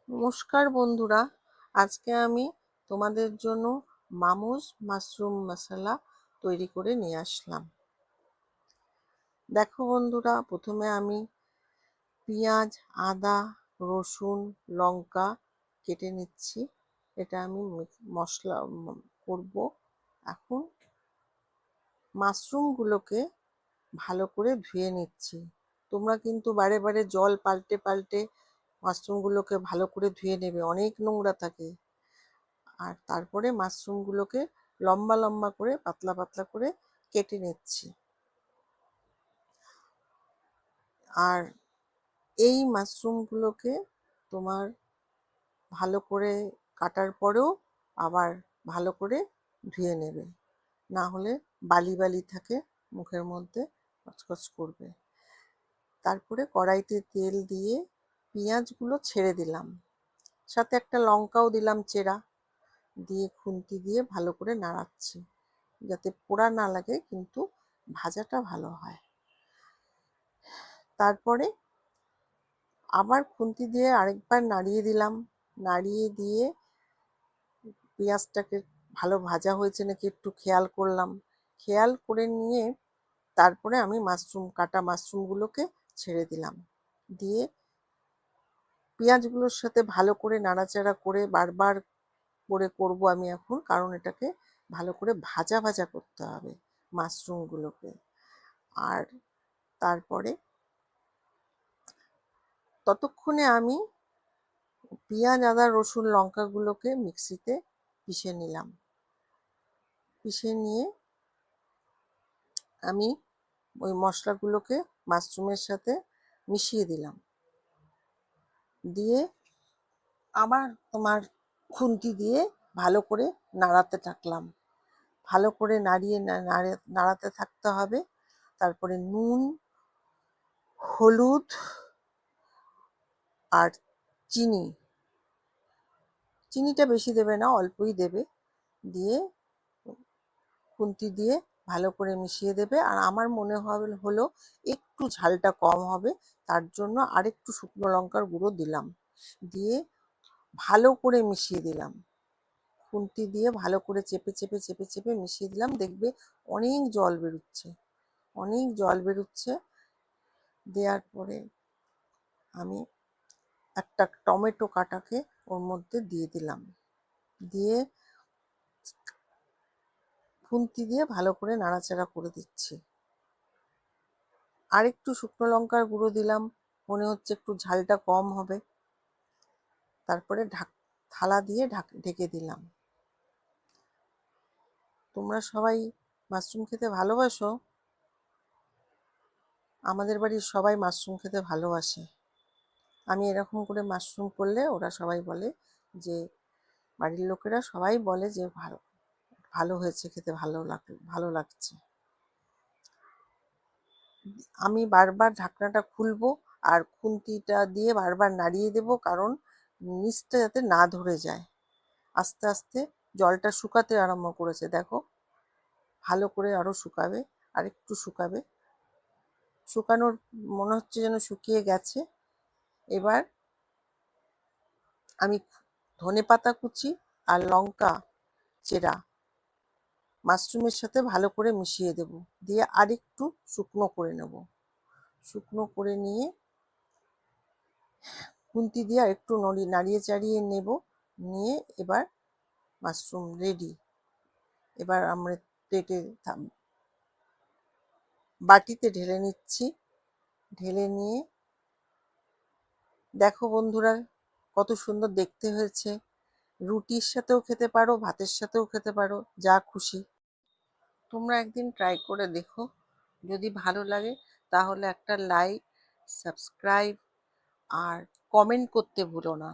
নমস্কার বন্ধুরা, আজকে আমি তোমাদের জন্য মামুজ মাশরুম মশলা তৈরি করে নিয়ে আসলাম। দেখো বন্ধুরা, প্রথমে আমি পেঁয়াজ, আদা, রসুন, লঙ্কা কেটে নিচ্ছি। এটা আমি মশলা করব। এখন মাশরুমগুলোকে ভালো করে ধুয়ে নিচ্ছি। তোমরা কিন্তু বারে বারে জল পাল্টে পাল্টে মাশরুমগুলোকে ভালো করে ধুয়ে নেবে, অনেক নোংরা থাকে। আর তারপরে মাশরুমগুলোকে লম্বা লম্বা করে পাতলা পাতলা করে কেটে নিচ্ছি। আর এই মাশরুমগুলোকে তোমার ভালো করে কাটার পরেও আবার ভালো করে ধুয়ে নেবে, না হলে বালি বালি থাকে মুখের মধ্যে, কচকচ করবে। তারপরে কড়াইতে তেল দিয়ে পেঁয়াজগুলো ছেড়ে দিলাম, সাথে একটা লঙ্কাও দিলাম চেরা, দিয়ে খুন্তি দিয়ে ভালো করে নাড়াচ্ছি, যাতে পোড়া না লাগে কিন্তু ভাজাটা ভালো হয়। তারপরে আবার খুন্তি দিয়ে আরেকবার নাড়িয়ে দিলাম, নাড়িয়ে দিয়ে পেঁয়াজটাকে ভালো ভাজা হয়েছে নাকি একটু খেয়াল করলাম, খেয়াল করে নিয়ে তারপরে আমি কাটা মাশরুমগুলোকে ছেড়ে দিলাম, দিয়ে পেঁয়াজগুলোর সাথে ভালো করে নাড়াচাড়া করে বারবার করে করবো আমি এখন, কারণ এটাকে ভালো করে ভাজা ভাজা করতে হবে মাশরুমগুলোকে। আর তারপরে ততক্ষণে আমি পেঁয়াজ, আদা, রসুন, লঙ্কাগুলোকে মিক্সিতে পিষে নিলাম। পিষে নিয়ে আমি ওই মশলাগুলোকে মাশরুমের সাথে মিশিয়ে দিলাম, দিয়ে আবার তোমার খুন্তি দিয়ে ভালো করে নাড়াতে থাকলাম। ভালো করে নাড়াতে থাকতে হবে। তারপরে নুন, হলুদ আর চিনিটা বেশি দেবে না, অল্পই দেবে, দিয়ে খুন্তি দিয়ে ভালো করে মিশিয়ে দেবে। আর আমার মনে হলো একটু ঝালটা কম হবে, তার জন্য আরেকটু শুকনো লঙ্কার গুঁড়ো দিলাম, দিয়ে ভালো করে মিশিয়ে দিলাম। খুন্তি দিয়ে ভালো করে চেপে চেপে চেপে চেপে মিশিয়ে দিলাম। দেখবে অনেক জল বেরোচ্ছে, অনেক জল বেরোচ্ছে। দেওয়ার পরে আমি একটা টমেটো কাটাকে ওর মধ্যে দিয়ে দিলাম, দিয়ে খুন্তি দিয়ে ভালো করে নাড়াচাড়া করে দিচ্ছি। আর একটু শুকনো লঙ্কার গুঁড়ো দিলাম, মনে হচ্ছে একটু ঝালটা কম হবে। তারপরে থালা দিয়ে ঢেকে দিলাম। তোমরা সবাই মাশরুম খেতে ভালোবাসো? আমাদের বাড়ির সবাই মাশরুম খেতে ভালোবাসে। আমি এরকম করে মাশরুম করলে ওরা সবাই বলে যে, বাড়ির লোকেরা সবাই বলে যে ভালো ভালো হয়েছে, খেতে ভালো লাগছে। আমি বারবার ঢাকনাটা খুলবো আর খুন্তিটা দিয়ে বারবার নাড়িয়ে দেব, কারণ নিচটা যাতে না ধরে যায়। আস্তে আস্তে জলটা শুকাতে আরম্ভ করেছে, দেখো ভালো করে আরো শুকাবে, আর একটু শুকাবে। শুকানোর মনে হচ্ছে যেন শুকিয়ে গেছে। এবার আমি ধনেপাতা কুচি আর লঙ্কা চেরা মাশরুমের সাথে ভালো করে মিশিয়ে দেব, দিয়ে আরেকটু শুকনো করে নেব। শুকনো করে নিয়ে খুন্তি দিয়ে আরেকটু নাড়িয়ে চাড়িয়ে নেব, নিয়ে এবার মাশরুম রেডি। এবার আমরা প্লেটে বাটিতে ঢেলে নিচ্ছি। ঢেলে নিয়ে দেখো বন্ধুরা, কত সুন্দর দেখতে হয়েছে। রুটির সাথেও খেতে পারো, ভাতের সাথেও খেতে পারো, যা খুশি। তোমরা একদিন ট্রাই করে দেখো, যদি ভালো লাগে তাহলে একটা লাইক, সাবস্ক্রাইব আর কমেন্ট করতে ভুলো না।